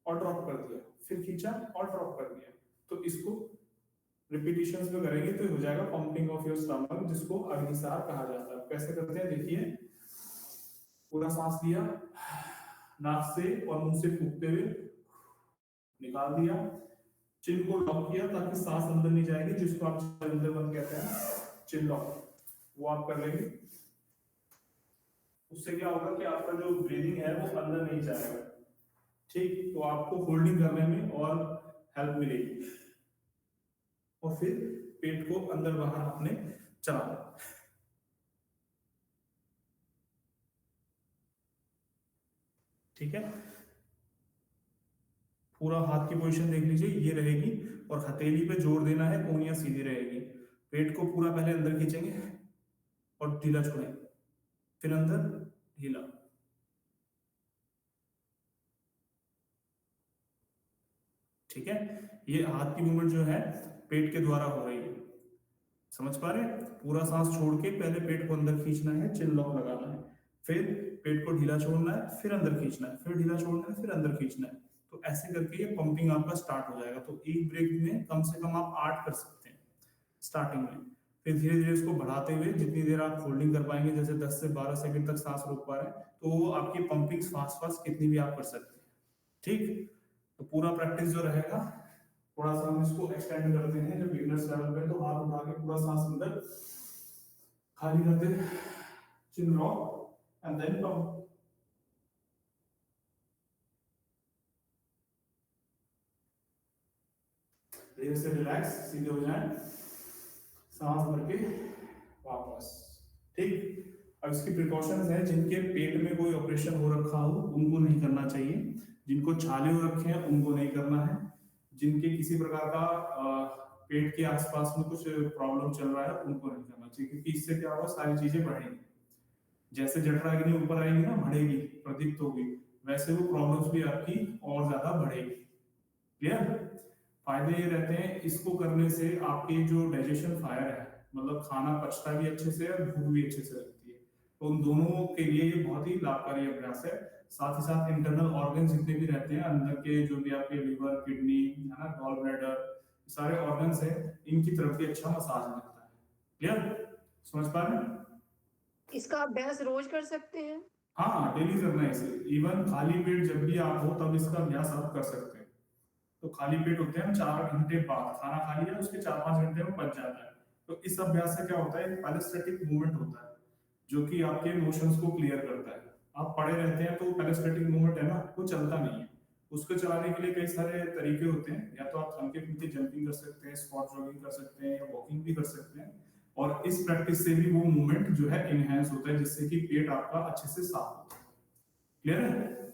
और ड्रॉप कर दिया, फिर खींचा और ड्रॉप कर दिया। तो इसको रिपीटिशंस में करेंगे तो हो जाएगा पंपिंग ऑफ योर स्टमक, जिसको अग्निसार कहा जाता है। कैसे करते हैं देखिए, पूरा सांस लिया नाक से और मुंह से फूंकते हुए निकाल दिया, चिन को लॉक किया ताकि सांस अंदर नहीं जाएगी, जिसको आप अंदर बंद कहते हैं, चिन लॉक, वो आप कर लेंगे। उससे क्या होगा कि आपका जो ब्रीदिंग है वो अंदर नहीं जाएगा, ठीक। तो आपको होल्डिंग करने में और हेल्प मिलेगी। और फिर पेट को अंदर बाहर आपने चलाना, ठीक है। पूरा हाथ की पोजीशन देख लीजिए, ये रहेगी और हथेली पे जोर देना है, कोहनियां सीधी रहेगी। पेट को पूरा पहले अंदर खींचेंगे और ढीला छोड़ेंगे, फिर अंदर ढीला, ठीक है। ये हाथ की मूवमेंट जो है पेट के द्वारा हो रही है, समझ पा रहे हैं। पूरा सांस छोड़ के पहले पेट को अंदर खींचना है, चिन लॉक लगाना है, फिर पेट को ढीला छोड़ना है, फिर अंदर खींचना है, फिर ढीला छोड़ना है, फिर अंदर खींचना है। तो ऐसे करके ये पंपिंग आपका स्टार्ट हो जाएगा। तो एक ब्रेक में कम से कम आप 8 कर सकते हैं स्टार्टिंग में। फिर धीरे धीरे इसको बढ़ाते हुए जितनी देर आप होल्डिंग कर पाएंगे, जैसे 10 से 12 सेकंड तक सांस रोक पा रहे हैं, तो वो आपकी पंपिंग फास्ट फास्ट कितनी भी आप कर सकते हैं, ठीक। तो पूरा प्रैक्टिस जो रहेगा, थोड़ा सा हम इसको एक्सटेंड करते हैं जब बिगिनर्स लेवल पे, तो हाथ उठा के पूरा सांस अंदर खाली करते हैं, चिन लॉक एंड देन पंप। धीरे से रिलैक्स, सीधे हो जाएं, सांस भर के वापस, ठीक। अब इसकी प्रिकॉशंस है, जिनके पेट में कोई ऑपरेशन हो रखा हो उनको नहीं करना चाहिए, जिनको छाले हो रखे हैं उनको नहीं करना है, जिनके किसी प्रकार का पेट के आसपास में कुछ प्रॉब्लम चल रहा है उनको नहीं करना चाहिए, क्योंकि इससे क्या होगा, सारी चीजें बढ़ेंगी। जैसे जठराग्नि ऊपर आएगी ना, बढ़ेगी, प्रदीप्त होगी, वैसे वो प्रॉब्लम्स भी आपकी और ज्यादा बढ़ेगी। क्लियर। फायदे ये रहते हैं इसको करने से, आपकी जो डाइजेशन फायर है, मतलब खाना पचता भी अच्छे से और भूख भी अच्छे से लगती है, तो उन दोनों के लिए ये बहुत ही लाभकारी अभ्यास है। साथ ही साथ इंटरनल ऑर्गन जितने भी रहते हैं अंदर के, जो भी आपके लिवर, किडनी है ना, गॉल ब्लैडर, सारे ऑर्गन्स हैं, इनकी तरफ भी अच्छा मसाज मिलता है। क्लियर, समझ पा रहे हैं। इसका अभ्यास रोज कर सकते हैं? हाँ, डेली करना है इसे। इवन खाली पेट जब भी आप हो तब इसका अभ्यास आप कर सकते हैं। तो खाली पेट होते हैं, 4 घंटे बाद खाना खा लिया, उसके 4-5 घंटे में पच जाता है। तो इस अभ्यास से क्या होता है, पैलेस्टेटिक मूवमेंट होता है, जो कि आपके मोशंस को क्लियर करता है। आप पड़े रहते हैं तो पैलेस्टेटिक मूवमेंट है ना, वो चलता नहीं है। उसको चलाने के लिए कई सारे तरीके होते हैं, या तो आप हल्के फुल्के जंपिंग कर सकते हैं, स्पॉट जॉगिंग कर सकते हैं, या वॉकिंग भी कर सकते हैं। और इस प्रैक्टिस से भी वो मूवमेंट जो है इनहेंस होता है, जिससे कि पेट आपका अच्छे से साफ होता है। क्लियर है।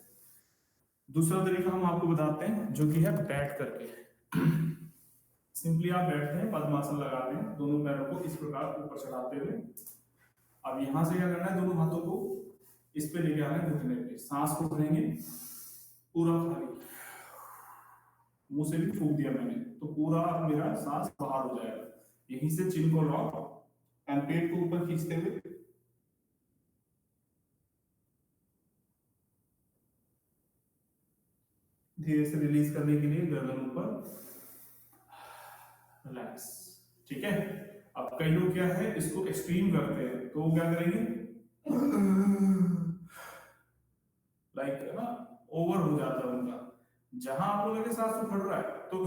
दूसरा तरीका हम आपको बताते हैं, जो कि है बैठ करके। सिंपली आप बैठते हैं, पद्मासन लगाते हैं, दोनों पैरों को इस प्रकार ऊपर चढ़ाते हुए। अब यहां से क्या करना है, दोनों हाथों को इस पे लेके आना है, घुटने पे, सांस को भरेंगे पूरा खाली, मुंह से भी फूंक दिया मैंने, तो पूरा मेरा सांस बाहर हो जाएगा। यहीं से चिन को लॉक एंड पेट को ऊपर खींचते हुए धीरे से रिलीज करने के लिए गर्दन ऊपर, रिलैक्स, ठीक है। अब कई लोग क्या है, इसको एक्सट्रीम करते हैं, तो वो क्या करेंगे, लाइक ना, ओवर हो जाता है उनका। जहां आप लोगों के साथ उखड़ रहा है तो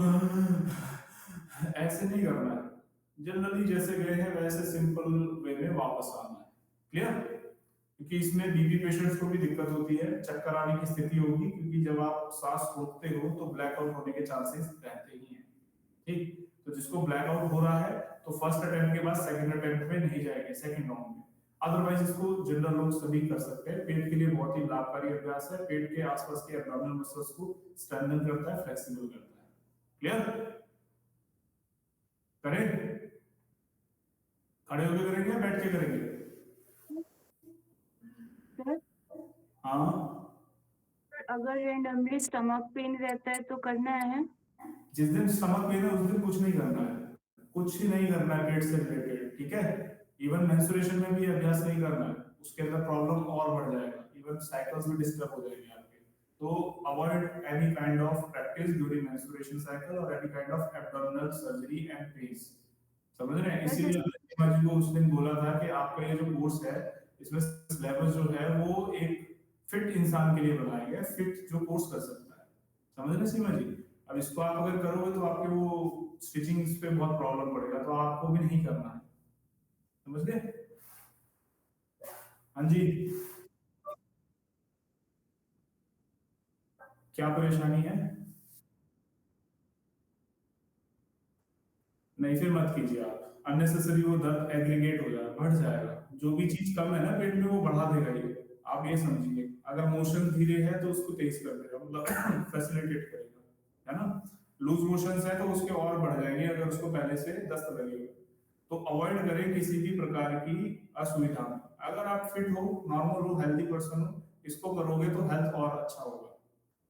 ऐसे नहीं करना है, जनरली जैसे गए हैं वैसे सिंपल वे में वापस आना है। क्लियर। क्योंकि इसमें बीपी पेशेंट्स को भी दिक्कत होती है, चक्कर आने की स्थिति होगी, क्योंकि जब आप सांस रोकते हो तो ब्लैकआउट होने के चांसेस रहते ही हैं, ठीक। तो जिसको ब्लैकआउट हो रहा है तो फर्स्ट अटेम्प्ट के बाद सेकंड अटेम्प्ट में नहीं जाएंगे, सेकंड राउंड में। अदरवाइज इसको जनरल लोग सभी कर सकते हैं। पेट के लिए बहुत ही लाभकारी अभ्यास है, पेट के आसपास के एब्डोमिनल मसल्स को स्ट्रेंथन करता है, फ्लेक्सिबल करता है। क्लियर। करें, खड़े होकर करेंगे या बैठ के करेंगे? हाँ, अगर रेंडमली स्टमक पेन रहता है तो करना है? जिस दिन स्टमक पेन है उस दिन कुछ नहीं करना है, कुछ ही नहीं करना है पेट से रिलेटेड, ठीक है। इवन मेंस्ट्रुएशन में भी अभ्यास नहीं करना है, उसके अंदर प्रॉब्लम और बढ़ जाएगा, इवन साइकिल्स भी डिस्टर्ब हो जाएंगे आपके। तो avoid any kind of practice during menstruation cycle और any kind of abdominal surgery and pains. समझ रहे हैं? सर इसीलिए जैसे मैंने जी को उस दिन बोला था कि आपका ये जो कोर्स है इसमें सिलेबस जो है वो एक फिट इंसान के लिए बनाया गया है, फिट जो कोर्स कर सकता है। समझ रहे हैं सीमा जी? अब इसको आप अगर करोगे तो आपके वो स्टिचिंग पे बहुत प्रॉब्लम पड़ेगा, तो आपको भी नहीं करना है। समझ गए? हाँ जी। क्या परेशानी है? नहीं, फिर मत कीजिए आप अननेसेसरी, वो दर्द एग्रीगेट हो जाएगा, बढ़ जाएगा। जो भी चीज कम है ना पेट में वो बढ़ा देगा ये। आप ये समझिए, अगर मोशन धीरे है तो उसको तेज कर देगा, मतलब फैसिलिटेट करेगा, है ना? लूज मोशन है तो उसके और बढ़ जाएंगे अगर उसको पहले से दस्त लगेगा। तो अवॉइड करें किसी भी प्रकार की असुविधा। अगर आप फिट हो, नॉर्मल हो, हेल्दी पर्सन हो, इसको करोगे तो हेल्थ और अच्छा होगा।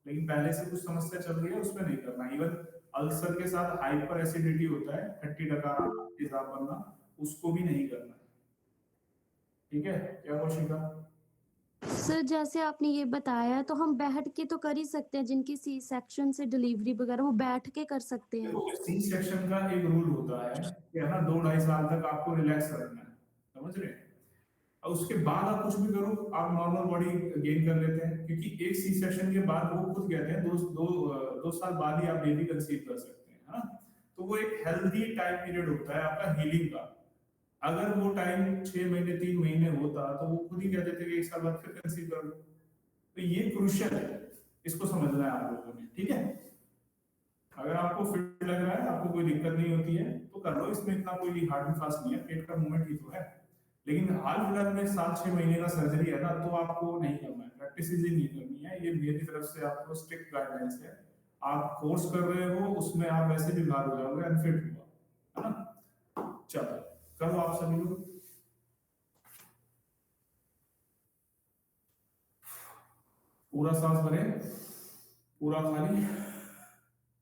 लेकिन पहले से कुछ समस्या चल रही है उसमें नहीं करना। इवन अल्सर के साथ हाइपर एसिडिटी होता है, खट्टी डकार तेजाब बनना, उसको भी नहीं करना। ठीक है? क्या कौशिका? सर जैसे आपने ये बताया तो हम बैठ के तो कर ही सकते हैं, जिनकी सी सेक्शन से डिलीवरी वगैरह वो बैठ के कर सकते हैं। देखो, सी सेक्शन का एक रूल होता है कि है ना, 2 ढाई साल तक आपको रिलैक्स रखना है। समझ रहे हैं? और उसके बाद आप कुछ भी करो, आप नॉर्मल बॉडी गेन कर लेते हैं, क्योंकि एक सी सेक्शन के बाद वो खुद कहते हैं 2 साल बाद ही आप बेबी कंसीव कर सकते हैं, है ना? तो वो एक हेल्दी टाइम पीरियड होता है आपका हीलिंग का। अगर वो टाइम 6 महीने 3 महीने होता तो वो खुद ही कह देते कि 1 साल बाद फिर कंसीव कर लो। तो ये क्रूशियल है, इसको समझना है आप लोगों ने। ठीक है? अगर आपको फिट लग रहा है, आपको कोई दिक्कत नहीं होती है तो कर लो, इसमें इतना कोई हार्ड एंड फास्ट नहीं है, पेट का मूवमेंट ही तो है। लेकिन हाल फिलहाल में 7-6 महीने का सर्जरी है ना, तो आपको नहीं करना है, प्रैक्टिस ही नहीं करनी है। ये मेरी तरफ से आपको स्ट्रिक्ट गाइडलाइंस है। आप कोर्स कर रहे हो, उसमें आप वैसे भी बाहर हो जाओगे, अनफिट हुआ, है ना? चलो करो आप सभी लोग। पूरा सांस भरे, पूरा खाली,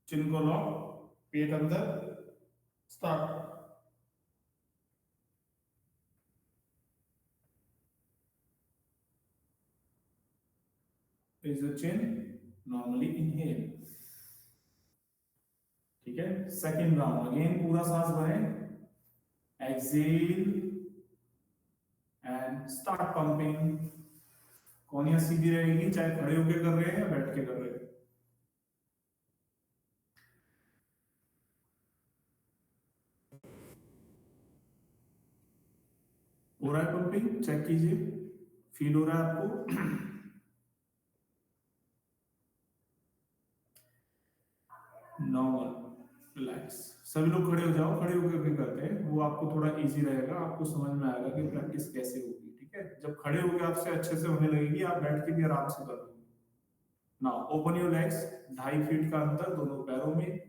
चिन को लॉक, पेट अंदर, start. Raise your chin, normally inhale। ठीक है? सेकेंड राउंड अगेन, पूरा सांस भरें, एक्सेल एंड स्टार्ट पंपिंग। कोनिया सीधी रहेगी, चाहे खड़े होकर कर रहे हैं या बैठ के कर रहे हैं। हो रहा है पंपिंग? चेक कीजिए, फील हो रहा है आपको? Normal, relax. सभी लोग खड़े हो जाओ, खड़े होकर भी करते हैं, वो आपको थोड़ा इजी रहेगा, आपको समझ में आएगा कि प्रैक्टिस कैसे होगी। ठीक है? जब खड़े होकर आपसे अच्छे से होने लगेगी, आप बैठ के भी आराम से कर लो। Now open your legs, 2.5 feet का अंतर दोनों पैरों में।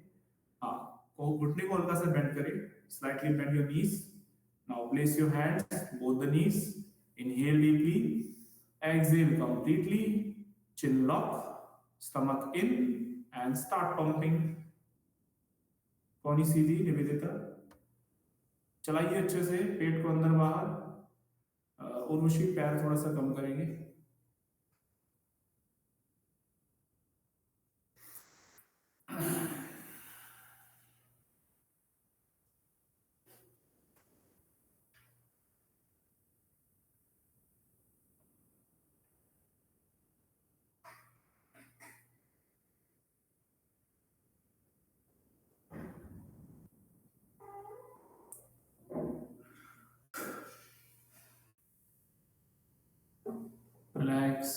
हाँ, को घुटने को हल्का सा बेंड करें, slightly bend your knees. Now place your hands both the knees, inhale deeply, exhale completely, chin lock, stomach in and start pumping। कौनी सीधी, निवेदिता चलाइए अच्छे से, पेट को अंदर बाहर। उर्वशी पैर थोड़ा सा कम करेंगे। Relax,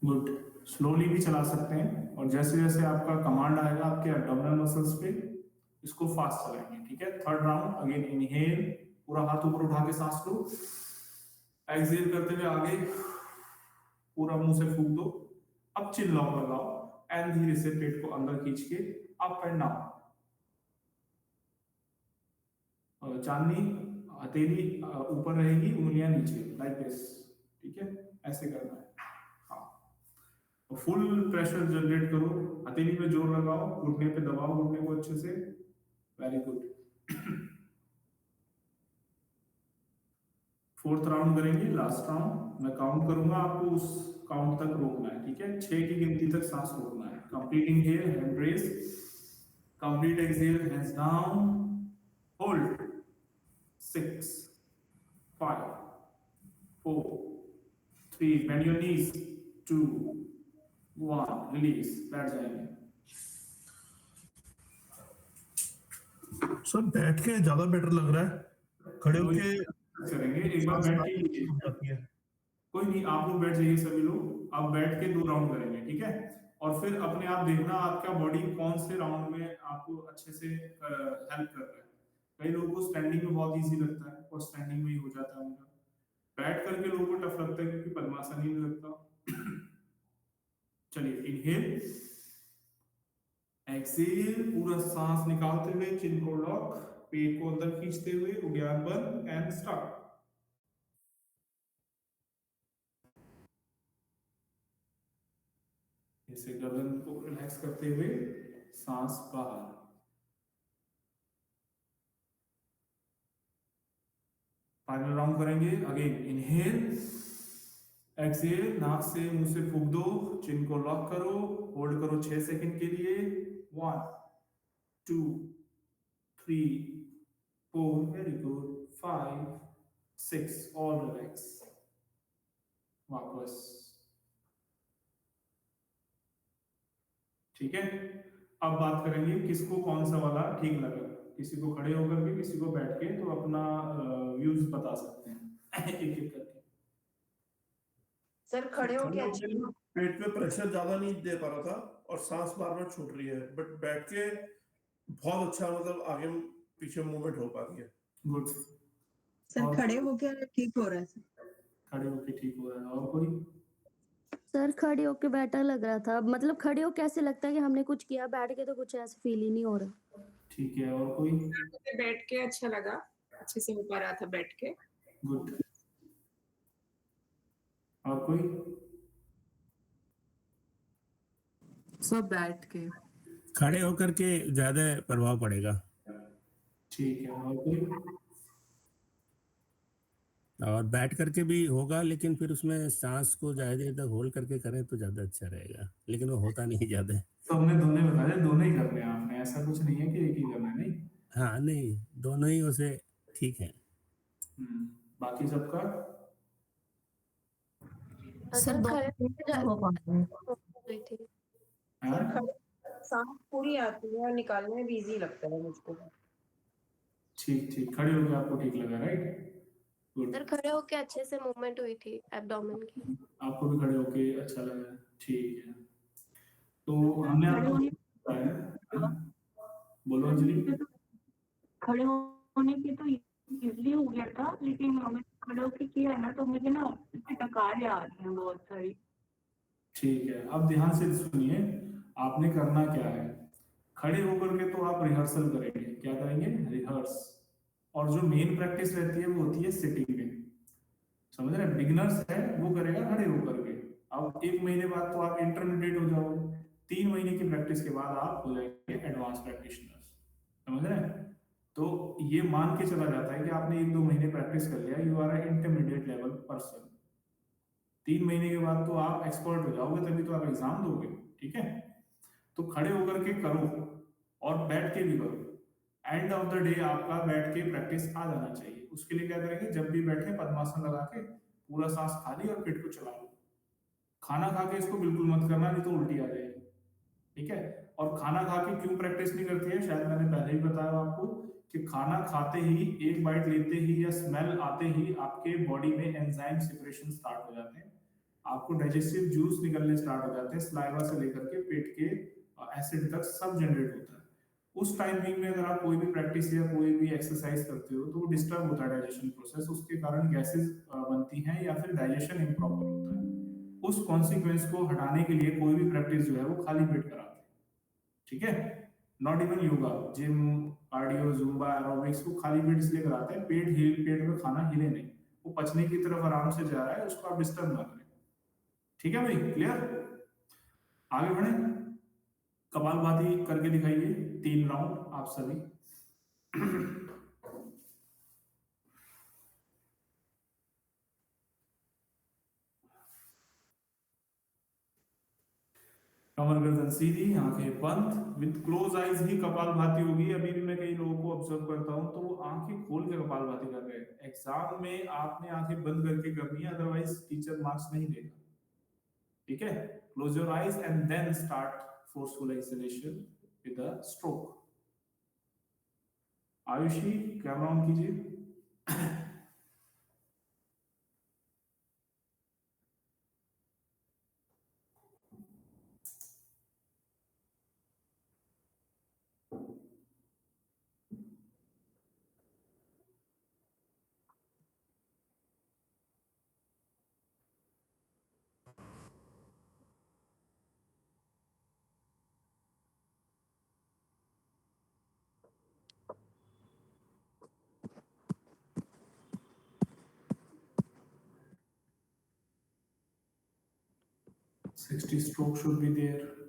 good. स्लोली भी चला सकते हैं, और जैसे जैसे आपका कमांड आएगा आपके एब्डोमिनल मसल्स पे, इसको फास्ट चलाएंगे। ठीक है? थर्ड राउंड अगेन, इनहेल, पूरा हाथ ऊपर उठा के सांस लो, एक्सहेल करते हुए आगे पूरा मुंह से फूंक दो। अब चिन लॉक लगाओ एंड धीरे से पेट को अंदर खींच के अप एंड डाउन। चांदनी, हथेली ऊपर रहेगी, उंगलियां नीचे, लाइक दिस। ठीक है? ऐसे करना है। हाँ, फुल प्रेशर जनरेट करो, हथेली पे जोर लगाओ, घुटने पे दबाओ घुटने को अच्छे से। Very good. फोर्थ राउंड करेंगे, लास्ट राउंड। मैं काउंट करूंगा, आपको उस काउंट तक रोकना है, ठीक है, 6 की गिनती तक सांस रोकना है। Complete inhale, hand raise, complete exhale, hands down, hold 6 5 4 3, bend your knees, 2 1, release, बैठ जाएंगे। सर बैठ के ज्यादा बेटर लग रहा है, खड़े होके करेंगे एक बार बैठ के लीजिए। जाती है। कोई नहीं, आप लोग बैठ जाइए सभी लोग, आप बैठ के 2 राउंड करेंगे, ठीक है, और फिर अपने आप देखना आपका बॉडी कौन से राउंड में आपको अच्छे से हेल्प कर रहा है। कई लोगों को स्टैंडिंग में बहुत इजी लगता है और स्टैंडिंग में ही हो जाता है उनका, बैठ करके लोगों को टफ लगता है क्योंकि पद्मासन ही नहीं लगता। चलिए, इनहेल, एक्सहेल, पूरा सांस निकालते हुए चिन को लॉक, पेट को अंदर खींचते हुए उद्यान बंद, एंड स्टार्ट। इसे गर्दन को रिलैक्स करते हुए सांस बाहर। फाइनल राउंड करेंगे। अगेन इनहेल, एक्सहेल, नाक से मुंह से फूंक दो, चिन को लॉक करो, होल्ड करो 6 सेकंड के लिए, 1 2 3 4, वेरी गुड, 5 6, ऑल रिलैक्स, वापस, ठीक है। अब बात करेंगे किसको कौन सा वाला ठीक लगा, किसी को खड़े होकर के, किसी को बैठ के, तो अपना व्यूज बता सकते हैं एक एक करके। सर खड़े होके अच्छी पेट पे प्रेशर ज्यादा नहीं दे पा रहा था और सांस बार बार छूट रही है, बट बैठ के बहुत अच्छा, मतलब आगे पीछे मूवमेंट हो पा रही है। गुड। सर खड़े होके ठीक हो रहा है सर। खड़े होके ठीक हो रहा है। और कोई? सर खड़े होके बेटर लग रहा था, मतलब खड़े होके ऐसे लगता है कि हमने कुछ किया, बैठ के तो कुछ ऐसा फील ही नहीं हो रहा। ठीक है। और कोई? मुझे बैठ के अच्छा लगा, अच्छे से हो पा रहा था बैठ के। गुड। और कोई? सब बैठ के। खड़े होकर के ज्यादा प्रभाव पड़ेगा। ठीक है। और कोई? और बैठ करके भी होगा, लेकिन फिर उसमें सांस को ज्यादा देर तक होल्ड करके करें तो ज्यादा अच्छा रहेगा, लेकिन वो होता नहीं ज्यादा। तो हमने दोनों बताया, दोनों ही करने हैं आपने, ऐसा कुछ नहीं है कि एक ही करना है, नहीं। हाँ नहीं, दोनों ही उसे ठीक है। बाकी सबका? सर हो पाता है। हाँ? सांस पूरी आती है और निकालने में भी इजी लगता है मुझको। ठीक ठीक, खड़े होकर आपको ठीक लगा, राइट? गुड। सर खड़े होके अच्छे से मूवमेंट हुई थी एब्डोमेन की। आपको भी खड़े होके अच्छा लगा, ठीक है। तो हमने आपको बताया, बोलो अंजलि। खड़े होने की तो इजली हो गया था, लेकिन हमें खड़े होके किया है ना, तो मुझे ना टकारें आ रही हैं बहुत सारी। ठीक है, अब ध्यान से सुनिए, आपने करना क्या है। खड़े होकर के तो आप रिहर्सल करेंगे, क्या करेंगे? रिहर्स। और जो मेन प्रैक्टिस रहती है वो होती है सिटिंग में, समझ रहे हैं? बिगिनर्स है वो करेगा खड़े होकर के। अब 1 महीने बाद तो आप इंटरमीडिएट हो जाओगे, 3 महीने की प्रैक्टिस के बाद आप हो जाएंगे एडवांस प्रैक्टिशनर्स, समझ रहे हैं? तो ये मान के चला जाता है कि आपने 1-2 महीने प्रैक्टिस कर लिया, you are intermediate level person. 3 महीने के बाद तो आप एक्सपर्ट हो जाओगे, तभी तो आप एग्जाम दोगे, ठीक है? तो खड़े होकर के करो और बैठ के भी करो। एंड ऑफ द डे आपका बैठ के प्रैक्टिस आ जाना चाहिए। उसके लिए क्या करेंगे, जब भी बैठे पद्मासन लगा के पूरा सांस खाली और पेट को चला लो। खाना खा के इसको बिल्कुल मत करना, नहीं तो उल्टी आ जाएगी, ठीक है? और खाना खा के क्यों प्रैक्टिस नहीं करती है, शायद मैंने पहले ही बताया आपको कि खाना खाते ही, एक बाइट लेते ही या स्मेल आते ही आपके बॉडी में एंजाइम सिक्रेशन स्टार्ट हो जाते हैं, आपको डाइजेस्टिव जूस निकलने स्टार्ट हो जाते हैं, सलाइवा से लेकर के पेट के एसिड तक सब जनरेट होता है। उस टाइमिंग में अगर आप कोई भी प्रैक्टिस या कोई भी एक्सरसाइज करते हो तो वो डिस्टर्ब होता है डाइजेशन प्रोसेस, उसके कारण गैसेस बनती हैं या फिर डाइजेशन इम्प्रॉपर होता है। उस कॉन्सिक्वेंस को हटाने के लिए कोई भी प्रैक्टिस जो है वो खाली पेट कराते हैं, ठीक है? Not even yoga, gym, cardio, Zumba, aerobics को खाली पेट इसलिए कराते हैं, पेट में खाना हिले नहीं, वो पचने की तरफ आराम से जा रहा है, उसको आप डिस्टर्ब ना करें, ठीक है भाई? क्लियर? आगे बढ़े, कपालभाति करके दिखाइए 3 राउंड आप सभी। कमर गर्दन सीधी, आंखें बंद, विद क्लोज आईज ही कपालभाति होगी। अभी भी मैं कई लोगों को ऑब्जर्व करता हूं तो वो आंखें खोल के कपालभाति कर रहे हैं। एग्जाम में आपने आंखें बंद करके करनी है, अदरवाइज टीचर मार्क्स नहीं देगा। ठीक है, close your eyes and then start forceful exhalation with a stroke. Ayushi, camera on कीजिए। 60 stroke should be there.